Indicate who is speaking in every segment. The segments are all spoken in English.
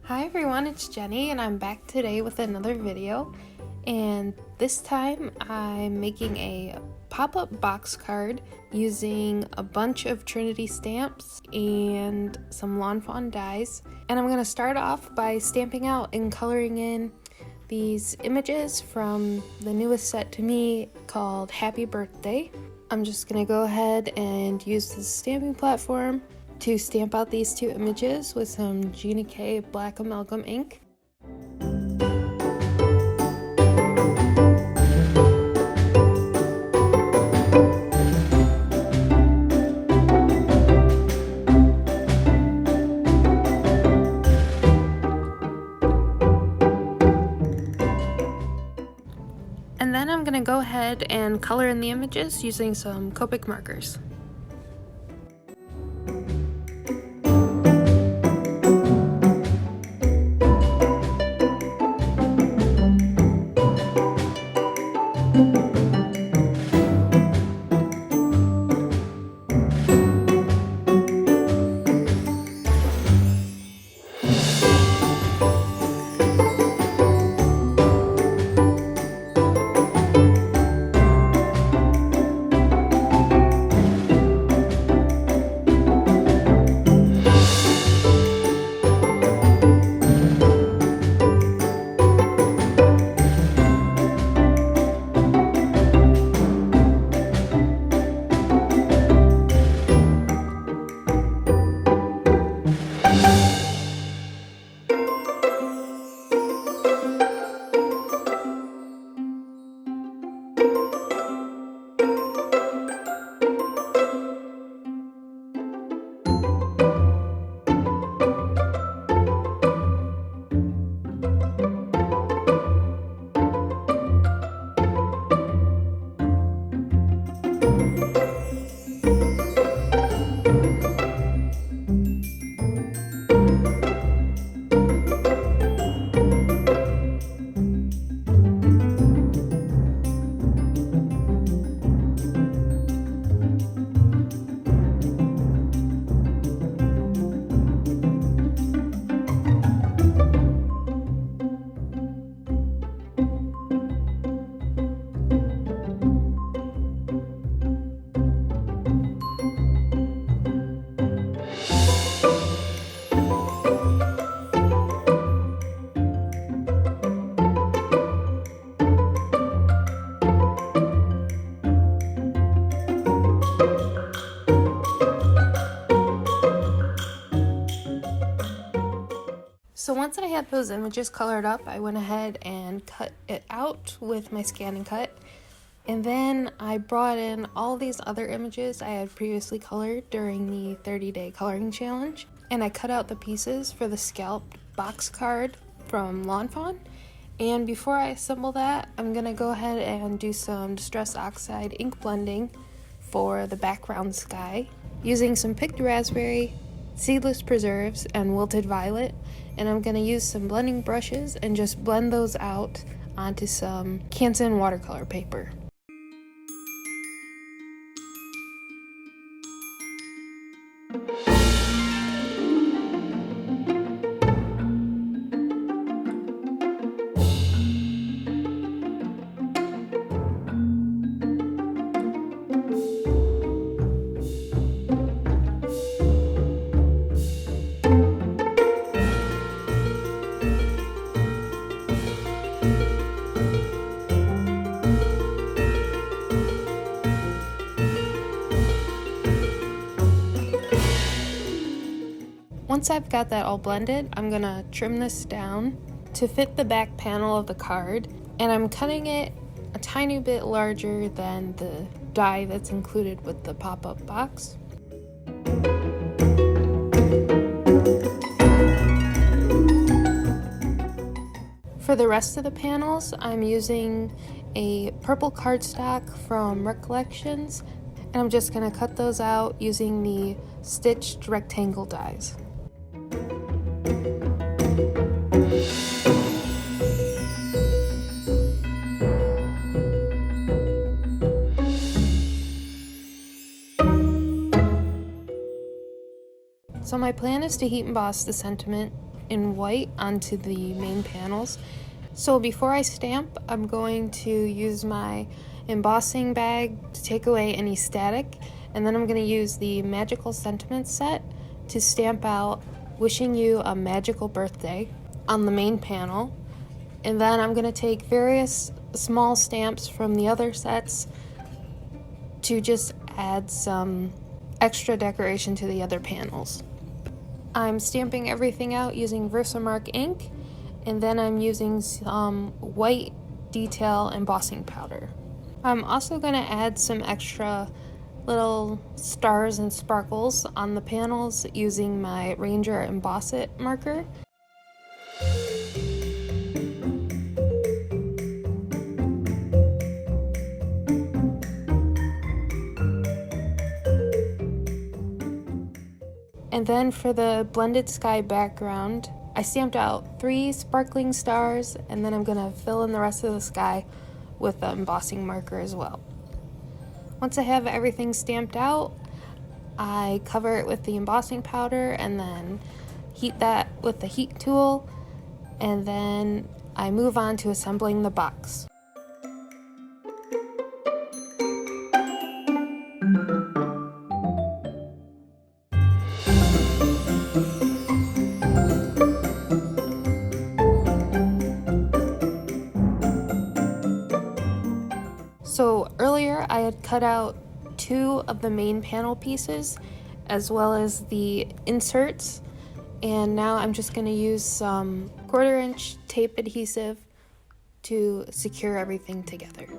Speaker 1: Hi everyone, it's Jenny and I'm back today with another video, and this time I'm making a pop-up box card using a bunch of Trinity Stamps and some Lawn Fawn dies. And I'm going to start off by stamping out and coloring in these images from the newest set to me called Happy Birthday. I'm just going to go ahead and use the stamping platform to stamp out these two images with some Gina K Black Amalgam ink. And then I'm going to go ahead and color in the images using some Copic markers. So once I had those images colored up, I went ahead and cut it out with my scan and cut. And then I brought in all these other images I had previously colored during the 30-day coloring challenge. And I cut out the pieces for the scalped box card from Lawn Fawn. And before I assemble that, I'm going to go ahead and do some Distress Oxide ink blending for the background sky using some picked raspberry, seedless preserves, and wilted violet. And I'm going to use some blending brushes and just blend those out onto some Canson watercolor paper. Once I've got that all blended, I'm gonna trim this down to fit the back panel of the card, and I'm cutting it a tiny bit larger than the die that's included with the pop-up box. For the rest of the panels, I'm using a purple cardstock from Recollections, and I'm just gonna cut those out using the stitched rectangle dies. So my plan is to heat emboss the sentiment in white onto the main panels. So before I stamp, I'm going to use my embossing bag to take away any static, and then I'm going to use the magical sentiment set to stamp out "Wishing you a magical birthday" on the main panel. And then I'm going to take various small stamps from the other sets to just add some extra decoration to the other panels. I'm stamping everything out using Versamark ink, and then I'm using some white detail embossing powder. I'm also going to add some extra little stars and sparkles on the panels using my Ranger Emboss It marker. And then for the blended sky background, I stamped out 3 sparkling stars, and then I'm going to fill in the rest of the sky with the embossing marker as well. Once I have everything stamped out, I cover it with the embossing powder and then heat that with the heat tool, and then I move on to assembling the box. So earlier I had cut out 2 of the main panel pieces as well as the inserts, and now I'm just going to use some 1/4 inch tape adhesive to secure everything together.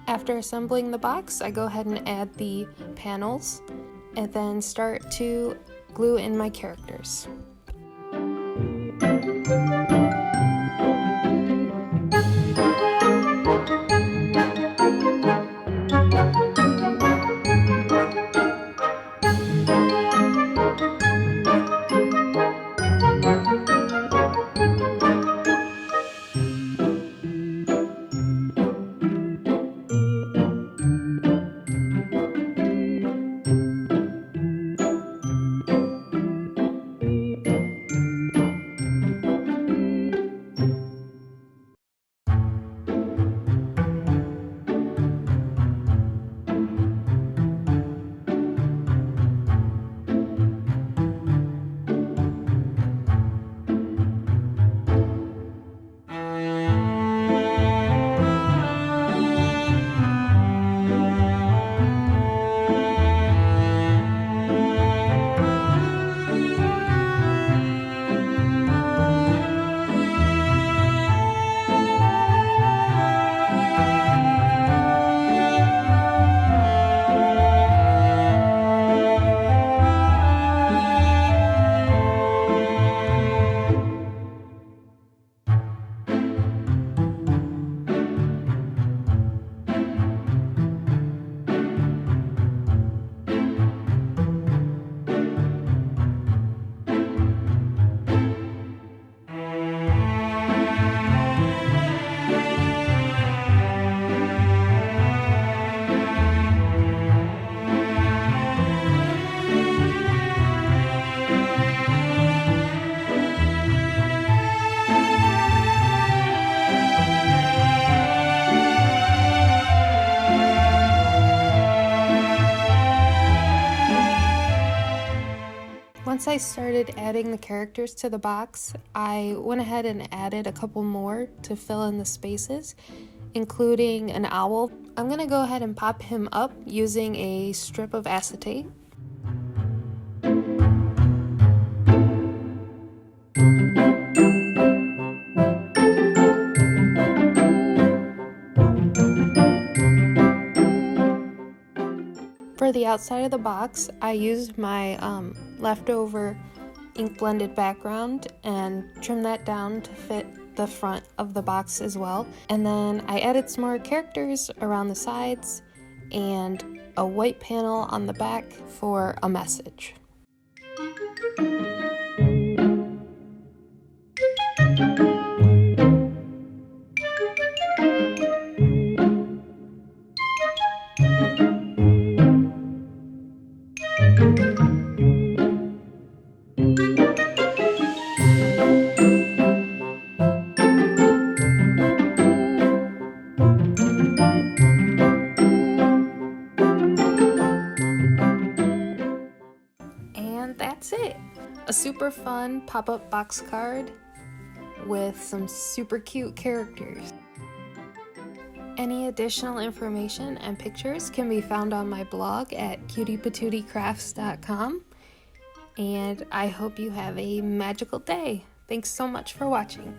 Speaker 1: After assembling the box, I go ahead and add the panels and then start to glue in my characters. once I started adding the characters to the box, I went ahead and added a couple more to fill in the spaces, including an owl. I'm gonna go ahead and pop him up using a strip of acetate. For the outside of the box, I used my leftover ink blended background and trimmed that down to fit the front of the box as well. And then I added some more characters around the sides and a white panel on the back for a message. And that's it. A super fun pop-up box card with some super cute characters. Any additional information and pictures can be found on my blog at cutiepatootieCrafts.com. And I hope you have a magical day. Thanks so much for watching.